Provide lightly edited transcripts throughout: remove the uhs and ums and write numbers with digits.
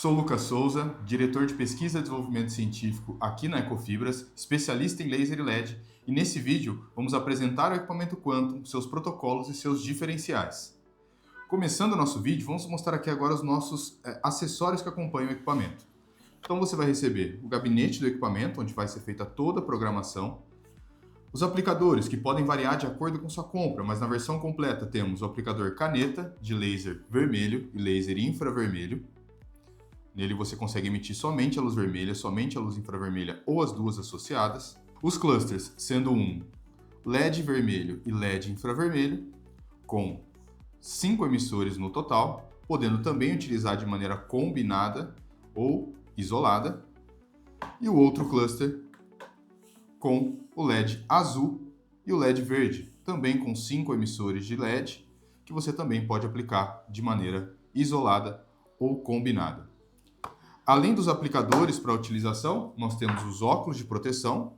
Sou Lucas Souza, diretor de pesquisa e desenvolvimento científico aqui na Ecofibras, especialista em laser e LED, e nesse vídeo vamos apresentar o equipamento Quantum, seus protocolos e seus diferenciais. Começando o nosso vídeo, vamos mostrar aqui agora os nossos acessórios que acompanham o equipamento. Então você vai receber o gabinete do equipamento, onde vai ser feita toda a programação, os aplicadores, que podem variar de acordo com sua compra, mas na versão completa temos o aplicador caneta de laser vermelho e laser infravermelho. Nele você consegue emitir somente a luz vermelha, somente a luz infravermelha ou as duas associadas. Os clusters, sendo um LED vermelho e LED infravermelho, com 5 emissores no total, podendo também utilizar de maneira combinada ou isolada. E o outro cluster com o LED azul e o LED verde, também com 5 emissores de LED, que você também pode aplicar de maneira isolada ou combinada. Além dos aplicadores para utilização, nós temos os óculos de proteção,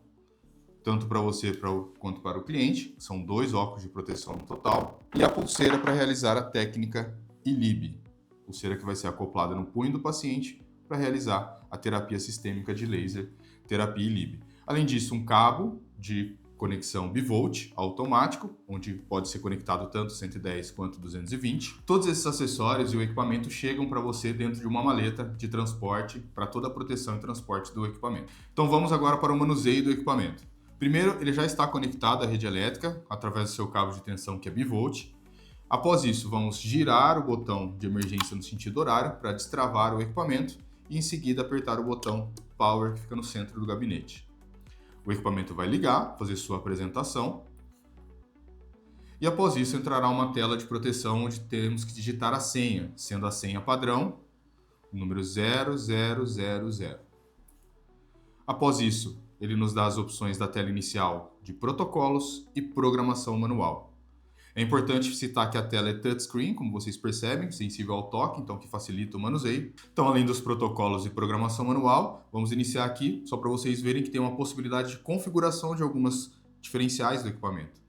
tanto para você quanto para o cliente, são 2 óculos de proteção no total, e a pulseira para realizar a técnica ILIB, pulseira que vai ser acoplada no punho do paciente para realizar a terapia sistêmica de laser, terapia ILIB. Além disso, um cabo de conexão bivolt automático, onde pode ser conectado tanto 110 quanto 220. Todos esses acessórios e o equipamento chegam para você dentro de uma maleta de transporte para toda a proteção e transporte do equipamento. Então vamos agora para o manuseio do equipamento. Primeiro, ele já está conectado à rede elétrica através do seu cabo de tensão que é bivolt. Após isso, vamos girar o botão de emergência no sentido horário para destravar o equipamento e em seguida apertar o botão Power que fica no centro do gabinete. O equipamento vai ligar, fazer sua apresentação, e após isso entrará uma tela de proteção onde temos que digitar a senha, sendo a senha padrão, o número 0000. Após isso, ele nos dá as opções da tela inicial de protocolos e programação manual. É importante citar que a tela é touchscreen, como vocês percebem, sensível ao toque, então que facilita o manuseio. Então, além dos protocolos e programação manual, vamos iniciar aqui só para vocês verem que tem uma possibilidade de configuração de algumas diferenciais do equipamento.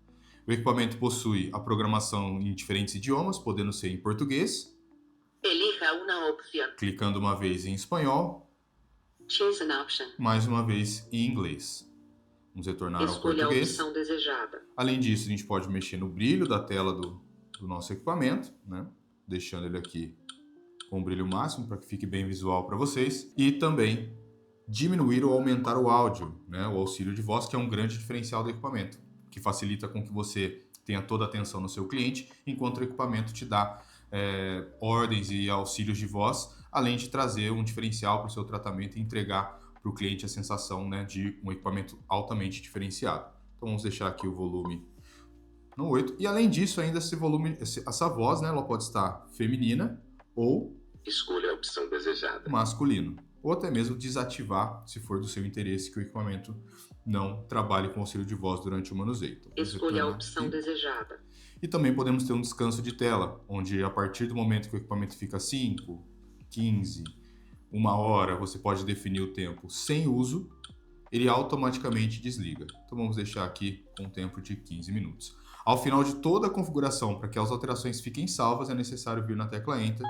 O equipamento possui a programação em diferentes idiomas, podendo ser em português, Elija uma opção. clicando uma vez em espanhol, Choose an option. mais uma vez em inglês. Vamos retornar ao Escolha a português. opção desejada. Além disso, a gente pode mexer no brilho da tela do nosso equipamento, né? Deixando ele aqui com o brilho máximo para que fique bem visual para vocês. E também diminuir ou aumentar o áudio, né? O auxílio de voz, que é um grande diferencial do equipamento, que facilita com que você tenha toda a atenção no seu cliente, enquanto o equipamento te dá ordens e auxílios de voz, além de trazer um diferencial para o seu tratamento e entregar para o cliente a sensação, né, de um equipamento altamente diferenciado. Então vamos deixar aqui o volume no 8. E além disso, ainda essa voz, né, ela pode estar feminina ou Escolha a opção desejada. masculino. Ou até mesmo desativar, se for do seu interesse, que o equipamento não trabalhe com auxílio de voz durante o manuseio. Então, Escolha a opção desejada. E também podemos ter um descanso de tela, onde a partir do momento que o equipamento fica 5, 15, 1 hora, você pode definir o tempo sem uso, ele automaticamente desliga. Então vamos deixar aqui com um tempo de 15 minutos. Ao final de toda a configuração, para que as alterações fiquem salvas, é necessário vir na tecla Enter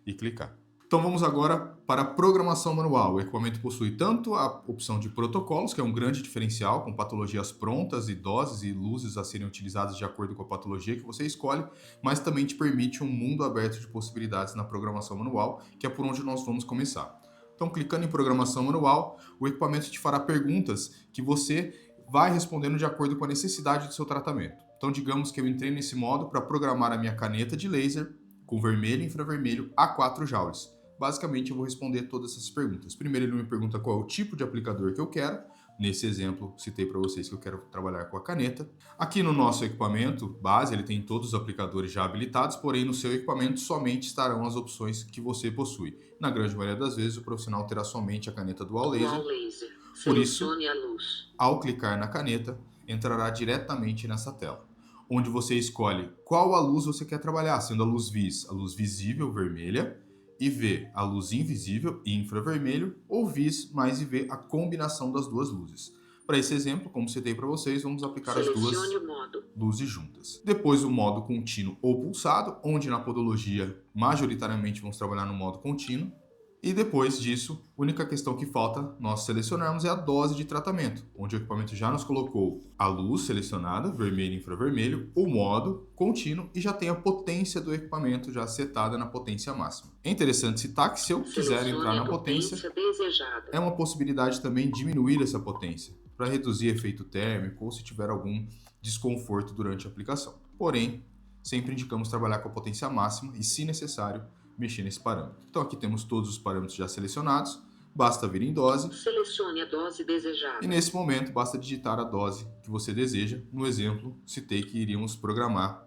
e clicar. Então vamos agora para a programação manual. O equipamento possui tanto a opção de protocolos, que é um grande diferencial, com patologias prontas e doses e luzes a serem utilizadas de acordo com a patologia que você escolhe, mas também te permite um mundo aberto de possibilidades na programação manual, que é por onde nós vamos começar. Então, clicando em programação manual, o equipamento te fará perguntas que você vai respondendo de acordo com a necessidade do seu tratamento. Então, digamos que eu entrei nesse modo para programar a minha caneta de laser com vermelho e infravermelho a 4 joules. Basicamente, eu vou responder todas essas perguntas. Primeiro, ele me pergunta qual é o tipo de aplicador que eu quero. Nesse exemplo, citei para vocês que eu quero trabalhar com a caneta. Aqui no nosso equipamento base, ele tem todos os aplicadores já habilitados, porém no seu equipamento somente estarão as opções que você possui. Na grande maioria das vezes, o profissional terá somente a caneta Dual Laser. Por isso, Selecione a luz. ao clicar na caneta, entrará diretamente nessa tela, onde você escolhe qual a luz você quer trabalhar, sendo a luz vis, a luz visível vermelha, IV, a luz invisível e infravermelho, ou vis mais IV, a combinação das duas luzes. Para esse exemplo, como citei para vocês, vamos aplicar as duas Selecione o modo. luzes juntas. Depois o modo contínuo ou pulsado, onde na podologia majoritariamente vamos trabalhar no modo contínuo. E depois disso, a única questão que falta nós selecionarmos é a dose de tratamento, onde o equipamento já nos colocou a luz selecionada, vermelho e infravermelho, o modo contínuo e já tem a potência do equipamento já setada na potência máxima. É interessante citar que se eu quiser Selecione entrar a na potência, desejada. é uma possibilidade também diminuir essa potência, para reduzir efeito térmico ou se tiver algum desconforto durante a aplicação. Porém, sempre indicamos trabalhar com a potência máxima e, se necessário, mexer nesse parâmetro. Então aqui temos todos os parâmetros já selecionados, basta vir em dose. Selecione a dose desejada. E nesse momento basta digitar a dose que você deseja. No exemplo, citei que iríamos programar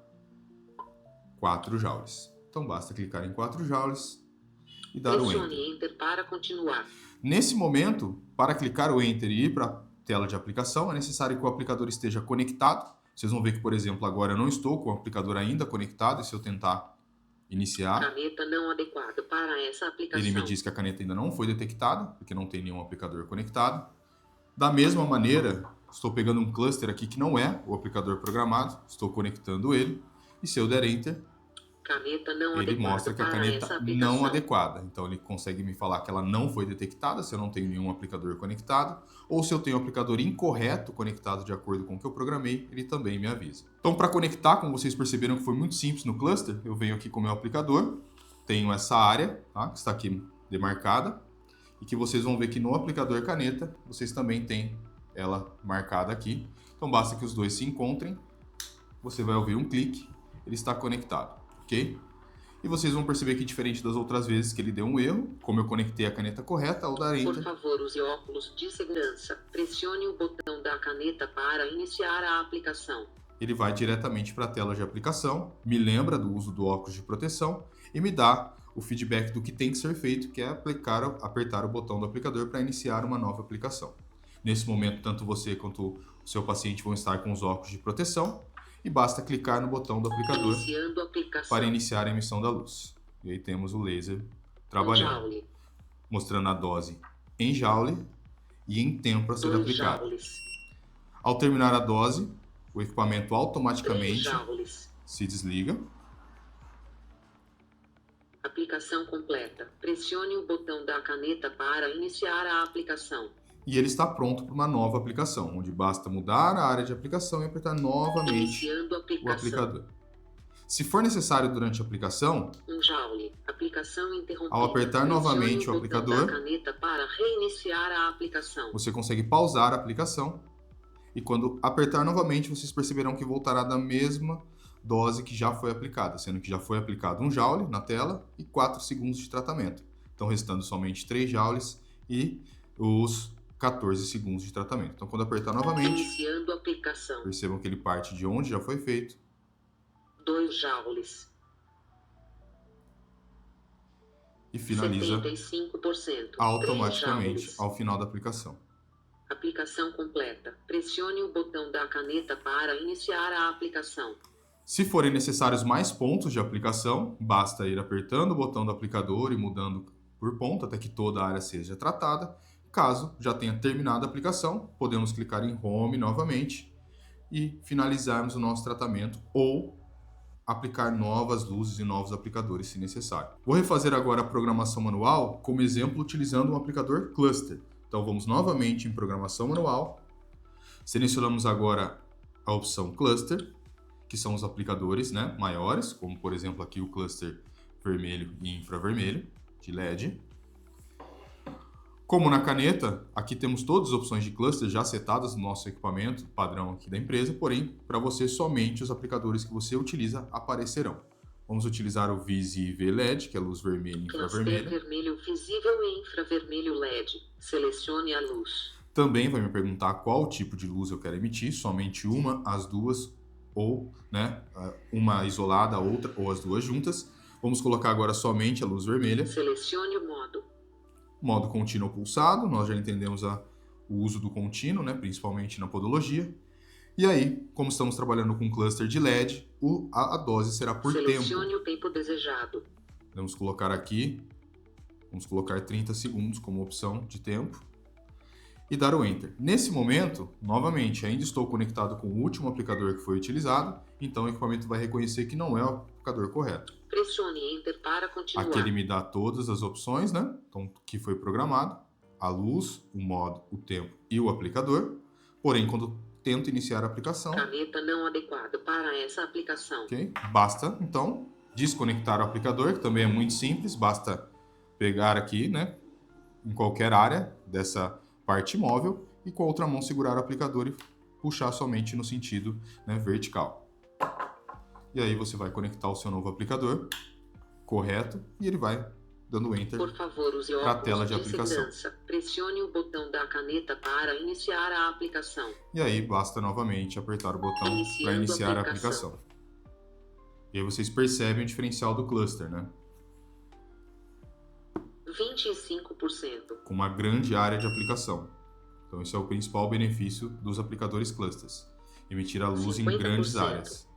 4 joules. Então basta clicar em 4 joules e dar o Enter. Pressione Enter para continuar. Nesse momento, para clicar o Enter e ir para a tela de aplicação, é necessário que o aplicador esteja conectado. Vocês vão ver que, por exemplo, agora eu não estou com o aplicador ainda conectado, e se eu tentar iniciar, caneta não adequada para essa aplicação. Ele me diz que a caneta ainda não foi detectada, porque não tem nenhum aplicador conectado. Da mesma maneira, estou pegando um cluster aqui que não é o aplicador programado, estou conectando ele, e se eu der Enter, caneta não ele adequada mostra que a para caneta essa aplicação. não adequada. Então ele consegue me falar que ela não foi detectada se eu não tenho nenhum aplicador conectado, ou se eu tenho um aplicador incorreto conectado de acordo com o que eu programei, ele também me avisa. Então, para conectar, como vocês perceberam que foi muito simples no cluster, eu venho aqui com o meu aplicador, tenho essa área, tá, que está aqui demarcada, e que vocês vão ver que no aplicador caneta, vocês também têm ela marcada aqui. Então basta que os dois se encontrem, você vai ouvir um clique, ele está conectado, ok? E vocês vão perceber que, diferente das outras vezes que ele deu um erro, como eu conectei a caneta correta, ao dar Enter... Por favor, use óculos de segurança. Pressione o botão da caneta para iniciar a aplicação. Ele vai diretamente para a tela de aplicação, me lembra do uso do óculos de proteção e me dá o feedback do que tem que ser feito, que é apertar o botão do aplicador para iniciar uma nova aplicação. Nesse momento, tanto você quanto o seu paciente vão estar com os óculos de proteção, e basta clicar no botão do aplicador para iniciar a emissão da luz. E aí temos o laser trabalhando, mostrando a dose em joule e em tempo a ser aplicado. Ao terminar a dose, o equipamento automaticamente se desliga. Aplicação completa. Pressione o botão da caneta para iniciar a aplicação. E ele está pronto para uma nova aplicação, onde basta mudar a área de aplicação e apertar novamente o aplicador. Se for necessário durante a aplicação, ao apertar novamente o aplicador, para reiniciar a aplicação. Você consegue pausar a aplicação e quando apertar novamente, vocês perceberão que voltará da mesma dose que já foi aplicada, sendo que já foi aplicado 1 joule na tela e 4 segundos de tratamento. Então, restando somente 3 joules e os 14 segundos de tratamento. Então, quando apertar novamente, iniciando a aplicação. Percebam que ele parte de onde já foi feito. 2 joules. E finaliza 75%, automaticamente ao final da aplicação. Aplicação completa. Pressione o botão da caneta para iniciar a aplicação. Se forem necessários mais pontos de aplicação, basta ir apertando o botão do aplicador e mudando por ponto até que toda a área seja tratada. Caso já tenha terminado a aplicação, podemos clicar em Home novamente e finalizarmos o nosso tratamento ou aplicar novas luzes e novos aplicadores se necessário. Vou refazer agora a programação manual como exemplo utilizando um aplicador cluster. Então vamos novamente em programação manual, selecionamos agora a opção cluster, que são os aplicadores, né, maiores, como por exemplo aqui o cluster vermelho e infravermelho de LED. Como na caneta, aqui temos todas as opções de cluster já setadas no nosso equipamento padrão aqui da empresa, porém, para você, somente os aplicadores que você utiliza aparecerão. Vamos utilizar o VIS-IV LED, que é a luz vermelha e infravermelha. Cluster vermelho visível e infravermelho LED. Selecione a luz. Também vai me perguntar qual tipo de luz eu quero emitir, somente uma, as duas, ou né, uma isolada, a outra, ou as duas juntas. Vamos colocar agora somente a luz vermelha. Selecione o modo. Modo contínuo pulsado, nós já entendemos o uso do contínuo, né, principalmente na podologia. E aí, como estamos trabalhando com cluster de LED, a dose será por tempo. Selecione o tempo desejado. Vamos colocar aqui, vamos colocar 30 segundos como opção de tempo e dar o Enter. Nesse momento, novamente, ainda estou conectado com o último aplicador que foi utilizado, então o equipamento vai reconhecer que não é o aplicador correto. Pressione Enter para para continuar. Aqui ele me dá todas as opções, né? Então, que foi programado, a luz, o modo, o tempo e o aplicador. Porém, quando tento iniciar a aplicação, Caneta não adequada para essa aplicação. ok? Basta, então, desconectar o aplicador, que também é muito simples, basta pegar aqui, né, em qualquer área dessa parte móvel e com a outra mão segurar o aplicador e puxar somente no sentido, né, vertical. E aí você vai conectar o seu novo aplicador, correto, e ele vai dando Enter Por favor, use para a tela óculos de de aplicação. segurança. Pressione o botão da caneta para iniciar a aplicação. E aí basta novamente apertar o botão para iniciar a aplicação. E aí vocês percebem o diferencial do cluster, né? 25%. Com uma grande área de aplicação. Então esse é o principal benefício dos aplicadores clusters. Emitir a luz em 50%. grandes áreas.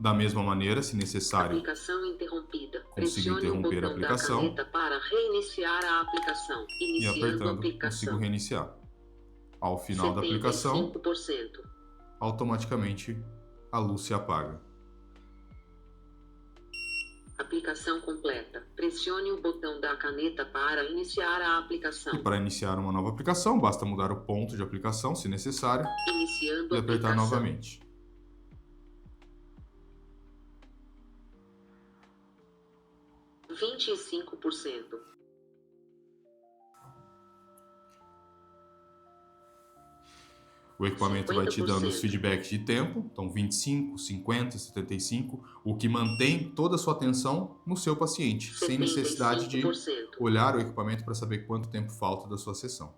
Da mesma maneira, se necessário, Aplicação interrompida. consigo Pressione o interromper a botão da aplicação caneta para reiniciar a aplicação. e Iniciando a apertando consigo aplicação. reiniciar. Ao final da aplicação, 75%. automaticamente a luz se apaga. Aplicação completa. Pressione o botão da caneta para iniciar a aplicação. E para iniciar uma nova aplicação, basta mudar o ponto de aplicação, se necessário, Iniciando e a apertar aplicação. novamente. R$ 25%. O equipamento vai te dando os 50%. feedbacks de tempo, então 25, 50, 75, o que mantém toda a sua atenção no seu paciente, sem necessidade de 75%. olhar o equipamento para saber quanto tempo falta da sua sessão.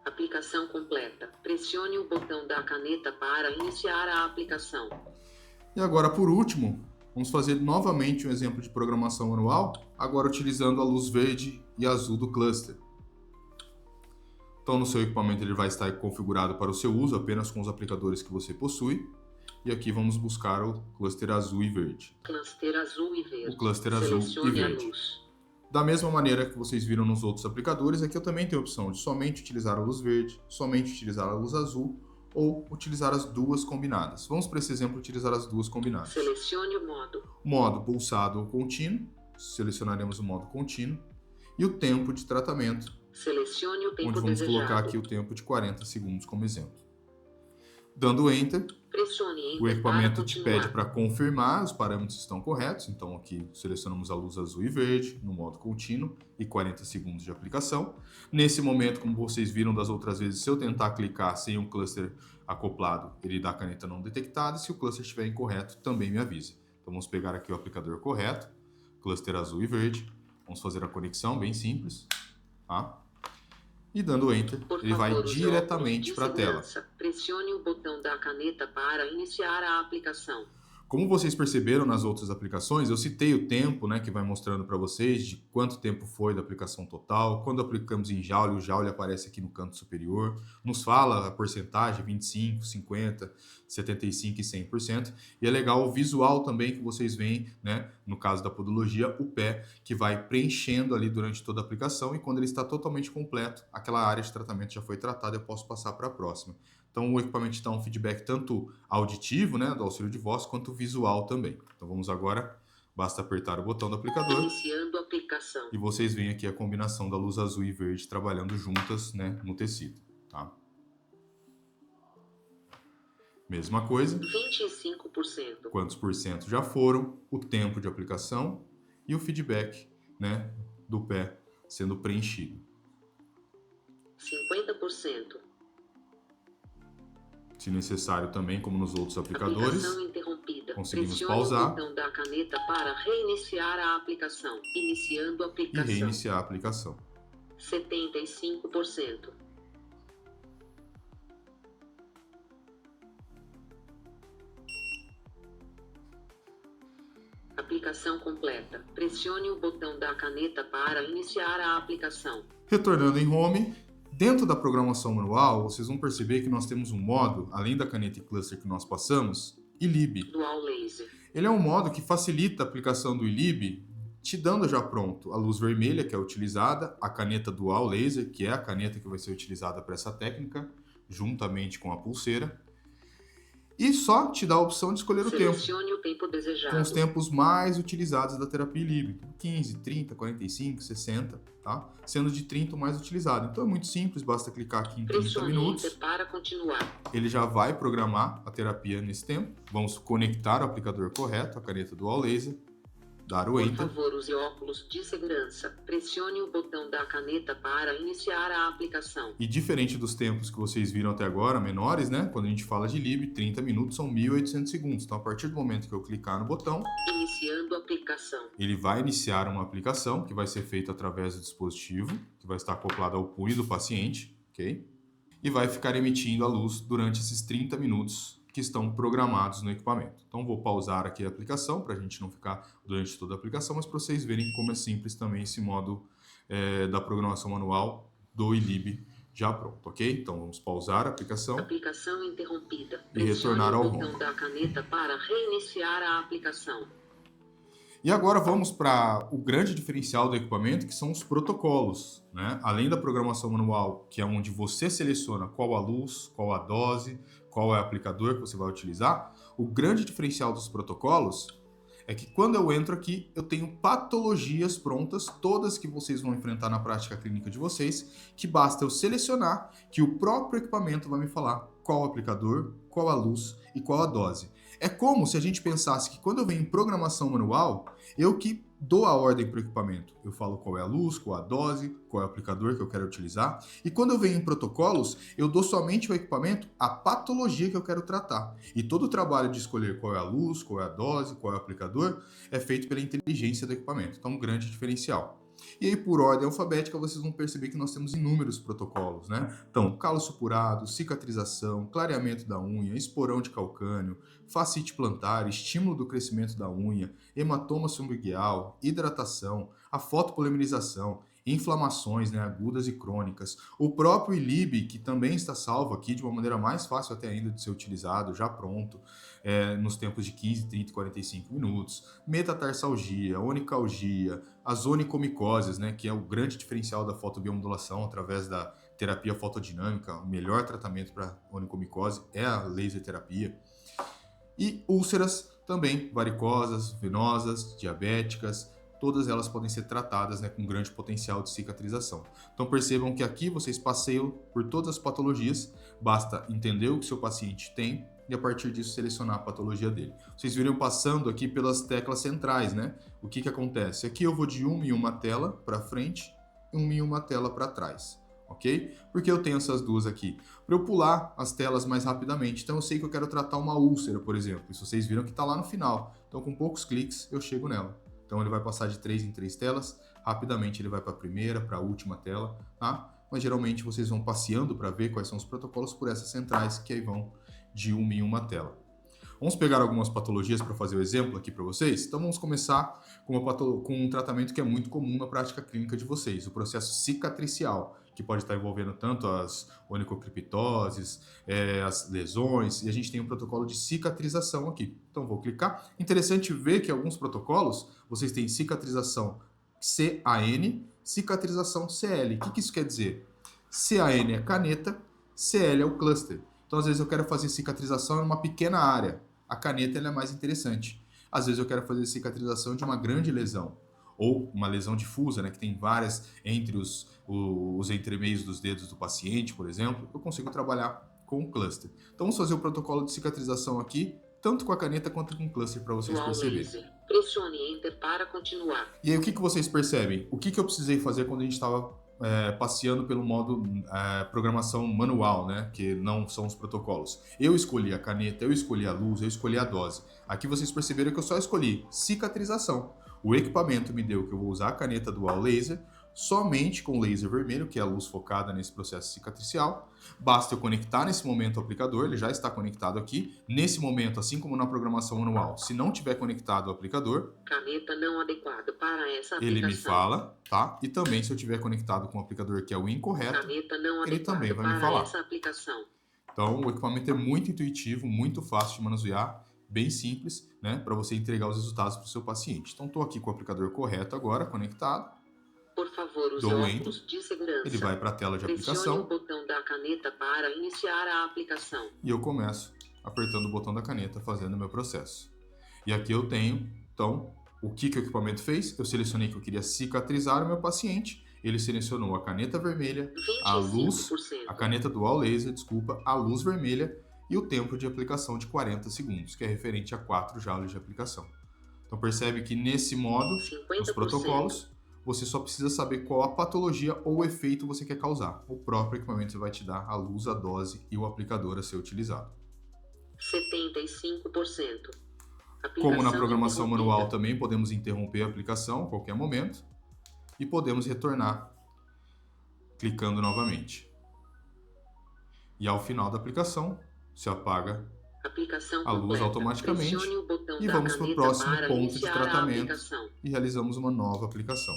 Aplicação completa. Pressione o botão da caneta para iniciar a aplicação. E agora, por último, vamos fazer novamente um exemplo de programação manual, agora utilizando a luz verde e azul do cluster. Então, no seu equipamento ele vai estar configurado para o seu uso apenas com os aplicadores que você possui. E aqui vamos buscar o cluster azul e verde. Cluster azul e verde. O cluster azul e Selecione a verde. luz. Da mesma maneira que vocês viram nos outros aplicadores, aqui eu também tenho a opção de somente utilizar a luz verde, somente utilizar a luz azul ou utilizar as duas combinadas. Vamos, para esse exemplo, utilizar as duas combinadas. Selecione o modo. Modo pulsado ou contínuo, selecionaremos o modo contínuo. E o tempo de tratamento, Selecione o tempo onde vamos desejado. colocar aqui o tempo de 40 segundos como exemplo. Dando Enter, Pressione Enter o equipamento para te continuar. pede para confirmar os parâmetros estão corretos. Então aqui selecionamos a luz azul e verde no modo contínuo e 40 segundos de aplicação. Nesse momento, como vocês viram das outras vezes, se eu tentar clicar sem um cluster acoplado, ele dá a caneta não detectada. Se o cluster estiver incorreto, também me avisa. Então vamos pegar aqui o aplicador correto, cluster azul e verde. Vamos fazer a conexão bem simples, tá? E dando Enter, Por ele vai favor, use diretamente óculos de para a tela. segurança. Pressione o botão da caneta para iniciar a aplicação. Como vocês perceberam nas outras aplicações, eu citei o tempo, né, que vai mostrando para vocês de quanto tempo foi da aplicação total. Quando aplicamos em Joule, o Joule aparece aqui no canto superior. Nos fala a porcentagem, 25, 50, 75 e 100%. E é legal o visual também que vocês veem, né, no caso da podologia, o pé que vai preenchendo ali durante toda a aplicação. E quando ele está totalmente completo, aquela área de tratamento já foi tratada, eu posso passar para a próxima. Então, o equipamento dá um feedback tanto auditivo, né, do auxílio de voz, quanto visual também. Então, vamos agora, basta apertar o botão do aplicador Iniciando a aplicação. e vocês veem aqui a combinação da luz azul e verde trabalhando juntas, né, no tecido. Tá? Mesma coisa, 25%. quantos por cento já foram, o tempo de aplicação e o feedback, né, do pé sendo preenchido. 50%. Se necessário também, como nos outros aplicadores, Aplicação interrompida. conseguimos Pressione pausar o botão da caneta para reiniciar a aplicação. Iniciando a e aplicação. reiniciar a aplicação. 75%. Aplicação completa. Pressione o botão da caneta para iniciar a aplicação. Retornando em Home, dentro da programação manual, vocês vão perceber que nós temos um modo, além da caneta e cluster que nós passamos, ILIB. Dual Laser. Ele é um modo que facilita a aplicação do ILIB, te dando já pronto a luz vermelha, que é utilizada, a caneta Dual Laser, que é a caneta que vai ser utilizada para essa técnica, juntamente com a pulseira. E só te dá a opção de escolher o tempo, Selecione o tempo com os desejado. tempos mais utilizados da terapia Ilib, 15, 30, 45, 60, tá? Sendo de 30 o mais utilizado. Então é muito simples, basta clicar aqui em 30 Pressione minutos. Enter para continuar. Ele já vai programar a terapia nesse tempo. Vamos conectar o aplicador correto, a caneta Dual Laser, dar o Por Enter. favor, use óculos de segurança. Pressione o botão da caneta para iniciar a aplicação. E diferente dos tempos que vocês viram até agora, menores, né? Quando a gente fala de Lib, 30 minutos são 1.800 segundos. Então, a partir do momento que eu clicar no botão, Iniciando a aplicação. ele vai iniciar uma aplicação que vai ser feita através do dispositivo, que vai estar acoplado ao punho do paciente, ok? E vai ficar emitindo a luz durante esses 30 minutos que estão programados no equipamento. Então, vou pausar aqui a aplicação, para a gente não ficar durante toda a aplicação, mas para vocês verem como é simples também esse modo da programação manual do Ilib já pronto, ok? Então, vamos pausar a aplicação. Aplicação interrompida. E retornar ao Pressione o botão home. da caneta para reiniciar a aplicação. E agora vamos para o grande diferencial do equipamento, que são os protocolos, né? Além da programação manual, que é onde você seleciona qual a luz, qual a dose, qual é o aplicador que você vai utilizar, o grande diferencial dos protocolos é que quando eu entro aqui, eu tenho patologias prontas, todas que vocês vão enfrentar na prática clínica de vocês, que basta eu selecionar, que o próprio equipamento vai me falar qual o aplicador, qual a luz e qual a dose. É como se a gente pensasse que quando eu venho em programação manual, eu que dou a ordem para o equipamento. Eu falo qual é a luz, qual é a dose, qual é o aplicador que eu quero utilizar. E quando eu venho em protocolos, eu dou somente ao equipamento a patologia que eu quero tratar. E todo o trabalho de escolher qual é a luz, qual é a dose, qual é o aplicador, é feito pela inteligência do equipamento. Então, um grande diferencial. E aí, por ordem alfabética, vocês vão perceber que nós temos inúmeros protocolos, né? Então, calo supurado, cicatrização, clareamento da unha, esporão de calcânio, fascite plantar, estímulo do crescimento da unha, hematoma subungual, hidratação, a fotopolimerização, inflamações, né, agudas e crônicas, o próprio Ilib, que também está salvo aqui de uma maneira mais fácil até ainda de ser utilizado, já pronto, nos tempos de 15, 30 e 45 minutos, metatarsalgia, onicalgia, as onicomicoses, né, que é o grande diferencial da fotobiomodulação através da terapia fotodinâmica, o melhor tratamento para onicomicose é a laser terapia. E úlceras também, varicosas, venosas, diabéticas, todas elas podem ser tratadas, né, com grande potencial de cicatrização. Então percebam que aqui vocês passeiam por todas as patologias, basta entender o que seu paciente tem e a partir disso selecionar a patologia dele. Vocês viram passando aqui pelas teclas centrais, né? O que acontece? Aqui eu vou de uma em uma tela para frente e uma em uma tela para trás. Ok? Porque eu tenho essas duas aqui? Para eu pular as telas mais rapidamente. Então eu sei que eu quero tratar uma úlcera, por exemplo. Isso vocês viram que está lá no final. Então com poucos cliques eu chego nela. Então ele vai passar de 3 em 3 telas. Rapidamente ele vai para a primeira, para a última tela, tá? Mas geralmente vocês vão passeando para ver quais são os protocolos por essas centrais que aí vão de uma em uma tela. Vamos pegar algumas patologias para fazer o exemplo aqui para vocês? Então vamos começar com um tratamento que é muito comum na prática clínica de vocês, o processo cicatricial, que pode estar envolvendo tanto as onicocriptoses, as lesões, e a gente tem um protocolo de cicatrização aqui. Então vou clicar. Interessante ver que alguns protocolos, vocês têm cicatrização CAN, cicatrização CL. O que isso quer dizer? CAN é caneta, CL é o cluster. Então, às vezes eu quero fazer cicatrização em uma pequena área. A caneta ela é mais interessante. Às vezes eu quero fazer cicatrização de uma grande lesão. Ou uma lesão difusa, né, que tem várias entre os entremeios dos dedos do paciente, por exemplo. Eu consigo trabalhar com o cluster. Então, vamos fazer o protocolo de cicatrização aqui, tanto com a caneta quanto com o cluster, para vocês perceberem. Pressione Enter para continuar. E aí, o que vocês percebem? O que eu precisei fazer quando a gente estava passeando pelo modo programação manual, né? Que não são os protocolos. Eu escolhi a caneta, eu escolhi a luz, eu escolhi a dose. Aqui vocês perceberam que eu só escolhi cicatrização. O equipamento me deu que eu vou usar a caneta Dual Laser somente com laser vermelho, que é a luz focada nesse processo cicatricial. Basta eu conectar nesse momento o aplicador, ele já está conectado aqui. Nesse momento, assim como na programação manual, se não tiver conectado o aplicador, caneta não adequada para essa aplicação. Ele me fala, tá? E também se eu tiver conectado com o aplicador que é o incorreto, caneta não ele também vai me para falar. essa aplicação. Então, o equipamento é muito intuitivo, muito fácil de manusear, bem simples, né? Para você entregar os resultados para o seu paciente. Então, estou aqui com o aplicador correto agora, conectado. Por favor, use Dou óculos de segurança. Ele vai para a tela de aplicação. Pressione o botão da caneta para iniciar a aplicação. E eu começo apertando o botão da caneta, fazendo o meu processo. E aqui eu tenho, então, o que o equipamento fez. Eu selecionei que eu queria cicatrizar o meu paciente. Ele selecionou a caneta vermelha, a luz, 25%. a caneta dual laser, desculpa, a luz vermelha e o tempo de aplicação de 40 segundos, que é referente a 4 joules de aplicação. Então percebe que nesse modo, nos 50%. protocolos, você só precisa saber qual a patologia ou efeito você quer causar. O próprio equipamento vai te dar a luz, a dose e o aplicador a ser utilizado. 75%. Como na Aplicação programação interrompida. manual também podemos interromper a aplicação a qualquer momento e podemos retornar clicando novamente. E ao final da aplicação, se apaga Aplicação a luz completa. automaticamente Pressione o botão e da vamos para o caneta próximo para ponto de iniciar a tratamento aplicação. e realizamos uma nova aplicação.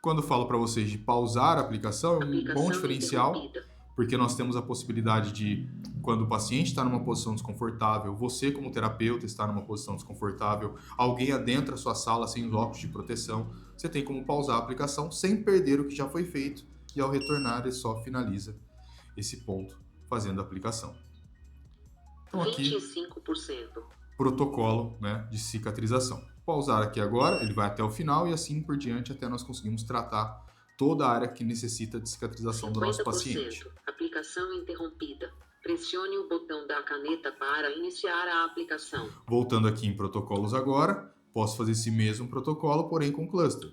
Quando eu falo para vocês de pausar a aplicação, é um Aplicação bom diferencial, interrompida. porque nós temos a possibilidade de, quando o paciente está numa posição desconfortável, você como terapeuta está numa posição desconfortável, alguém adentra a sua sala sem os óculos de proteção, você tem como pausar a aplicação sem perder o que já foi feito e ao retornar ele só finaliza esse ponto fazendo a aplicação. Então aqui, 25%. protocolo, né, de cicatrização. Pausar aqui agora, ele vai até o final e assim por diante até nós conseguimos tratar toda a área que necessita de cicatrização do nosso paciente. Aplicação interrompida. Pressione o botão da caneta para iniciar a aplicação. Voltando aqui em protocolos agora, posso fazer esse mesmo protocolo, porém com cluster.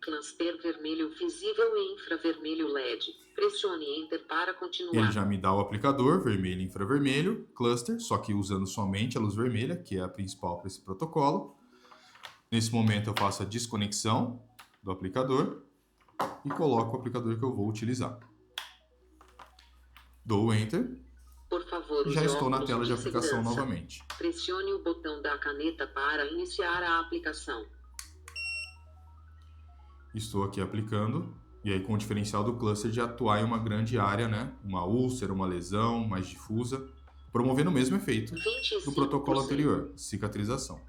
Cluster vermelho visível e infravermelho LED. Pressione Enter para continuar. Ele já me dá o aplicador, vermelho e infravermelho, cluster, só que usando somente a luz vermelha, que é a principal para esse protocolo. Nesse momento eu faço a desconexão do aplicador e coloco o aplicador que eu vou utilizar. Dou Enter Por favor, e já use estou na óculos tela de aplicação segurança. novamente. Pressione o botão da caneta para iniciar a aplicação. Estou aqui aplicando, e aí com o diferencial do cluster de atuar em uma grande área, né? Uma úlcera, uma lesão mais difusa, promovendo o mesmo efeito 25%. do protocolo anterior, cicatrização.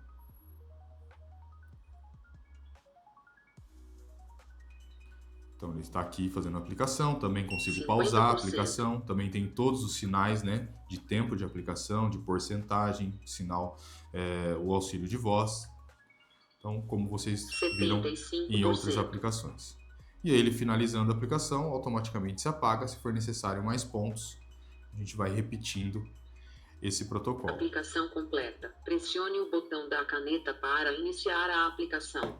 Então ele está aqui fazendo a aplicação, também consigo pausar a 50%. aplicação, também tem todos os sinais, né, de tempo de aplicação, de porcentagem, sinal, o auxílio de voz. Então, como vocês viram 75%. em outras aplicações. E aí ele finalizando a aplicação, automaticamente se apaga, se for necessário mais pontos, a gente vai repetindo esse protocolo. Aplicação completa. Pressione o botão da caneta para iniciar a aplicação.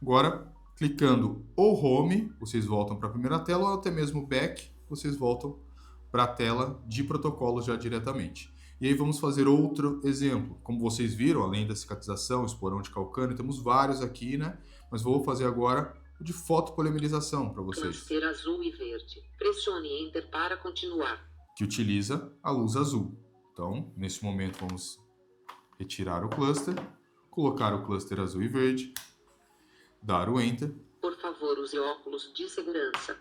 Agora, clicando ou Home, vocês voltam para a primeira tela, ou até mesmo Back, vocês voltam para a tela de protocolo já diretamente. E aí vamos fazer outro exemplo. Como vocês viram, além da cicatrização, esporão de calcânio, temos vários aqui, né? Mas vou fazer agora o de fotopolimerização para vocês, Cluster azul e verde. Pressione Enter para continuar. que utiliza a luz azul. Então, nesse momento, vamos retirar o cluster, colocar o cluster azul e verde, dar o Enter. Por favor, use óculos de segurança.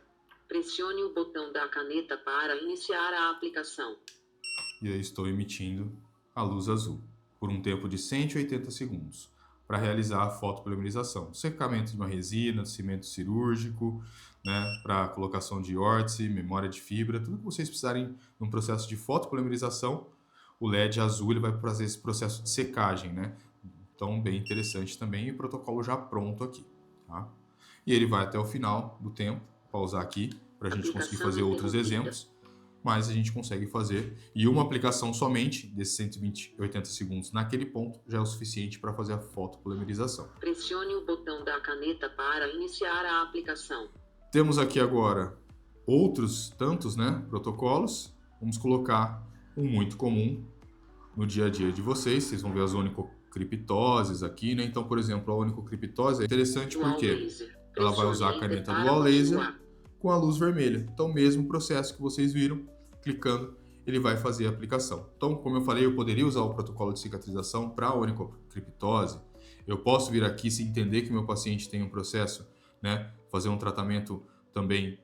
Pressione o botão da caneta para iniciar a aplicação. E aí estou emitindo a luz azul por um tempo de 180 segundos para realizar a fotopolimerização. Secamento de uma resina, cimento cirúrgico, né, para colocação de órtese, memória de fibra, tudo que vocês precisarem num processo de fotopolimerização, o LED azul ele vai fazer esse processo de secagem, né? Então, bem interessante também, e o protocolo já pronto aqui, tá? E ele vai até o final do tempo, pausar aqui, para a gente conseguir fazer outros exemplos, mas a gente consegue fazer, e uma aplicação somente desses 180 segundos naquele ponto já é o suficiente para fazer a fotopolimerização. Pressione o botão da caneta para iniciar a aplicação. Temos aqui agora outros tantos, né, protocolos. Vamos colocar um muito comum no dia a dia de vocês. Vocês vão ver as onicocriptoses aqui, né? Então, por exemplo, a onicocriptose é interessante porque ela vai usar a caneta dual laser com a luz vermelha. Então, mesmo processo que vocês viram, clicando, ele vai fazer a aplicação. Então, como eu falei, eu poderia usar o protocolo de cicatrização para a onicocriptose. Eu posso vir aqui se entender que meu paciente tem um processo, né, fazer um tratamento também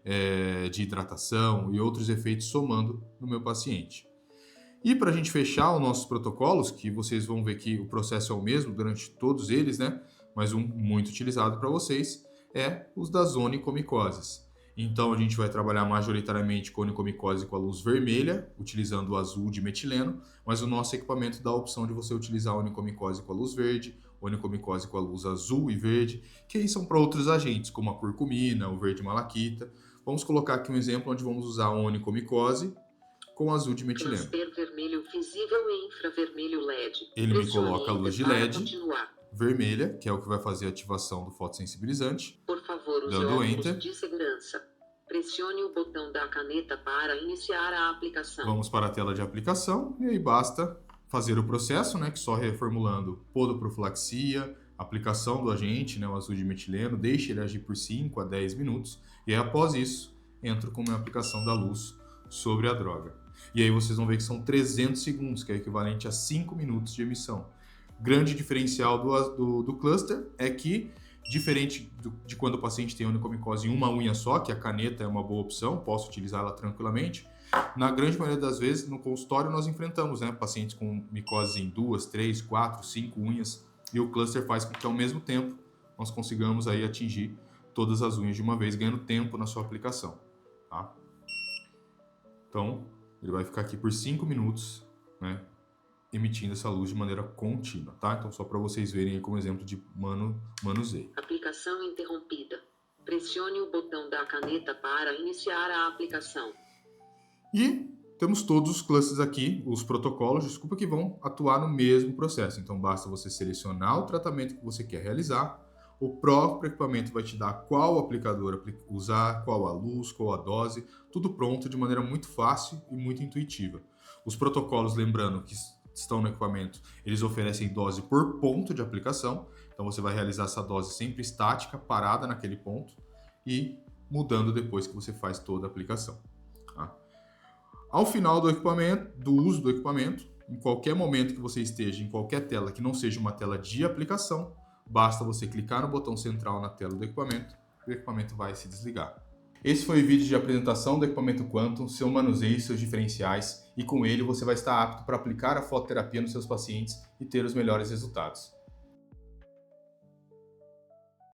de hidratação e outros efeitos somando no meu paciente. E para a gente fechar os nossos protocolos, que vocês vão ver que o processo é o mesmo durante todos eles, né, mas um muito utilizado para vocês, é os das onicomicoses. Então a gente vai trabalhar majoritariamente com onicomicose com a luz vermelha, utilizando o azul de metileno, mas o nosso equipamento dá a opção de você utilizar a onicomicose com a luz verde, onicomicose com a luz azul e verde, que aí são para outros agentes, como a curcumina, o verde malaquita. Vamos colocar aqui um exemplo onde vamos usar a onicomicose com azul de metileno. Cluster vermelho visível e infravermelho LED. Ele me Pressione coloca a luz de Enter para LED continuar. vermelha, que é o que vai fazer a ativação do fotossensibilizante. Por favor, use Dando óculos Enter. de segurança. Pressione o botão da caneta para iniciar a aplicação. Vamos para a tela de aplicação e aí basta fazer o processo, né, que só reformulando podoprofilaxia, aplicação do agente, né, o azul de metileno, deixe ele agir por 5 a 10 minutos e aí, após isso, entro com a minha aplicação da luz sobre a droga. E aí vocês vão ver que são 300 segundos, que é equivalente a 5 minutos de emissão. Grande diferencial do cluster é que, diferente de quando o paciente tem onicomicose em uma unha só, que a caneta é uma boa opção, posso utilizá-la tranquilamente, na grande maioria das vezes, no consultório, nós enfrentamos, né, pacientes com micose em 2, 3, 4, 5 unhas, e o cluster faz com que, ao mesmo tempo, nós consigamos aí atingir todas as unhas de uma vez, ganhando tempo na sua aplicação. Tá? Então, ele vai ficar aqui por 5 minutos, né, emitindo essa luz de maneira contínua, tá? Então, só para vocês verem aí como exemplo de manuseio. Aplicação interrompida. Pressione o botão da caneta para iniciar a aplicação. E temos todos os clusters aqui, os protocolos, desculpa, que vão atuar no mesmo processo. Então, basta você selecionar o tratamento que você quer realizar, o próprio equipamento vai te dar qual aplicador usar, qual a luz, qual a dose, tudo pronto de maneira muito fácil e muito intuitiva. Os protocolos, lembrando que estão no equipamento, eles oferecem dose por ponto de aplicação, então você vai realizar essa dose sempre estática, parada naquele ponto e mudando depois que você faz toda a aplicação. Tá? Ao final do uso do equipamento, em qualquer momento que você esteja em qualquer tela que não seja uma tela de aplicação, basta você clicar no botão central na tela do equipamento e o equipamento vai se desligar. Esse foi o vídeo de apresentação do equipamento Quantum, seu manuseio e seus diferenciais, e com ele você vai estar apto para aplicar a fototerapia nos seus pacientes e ter os melhores resultados.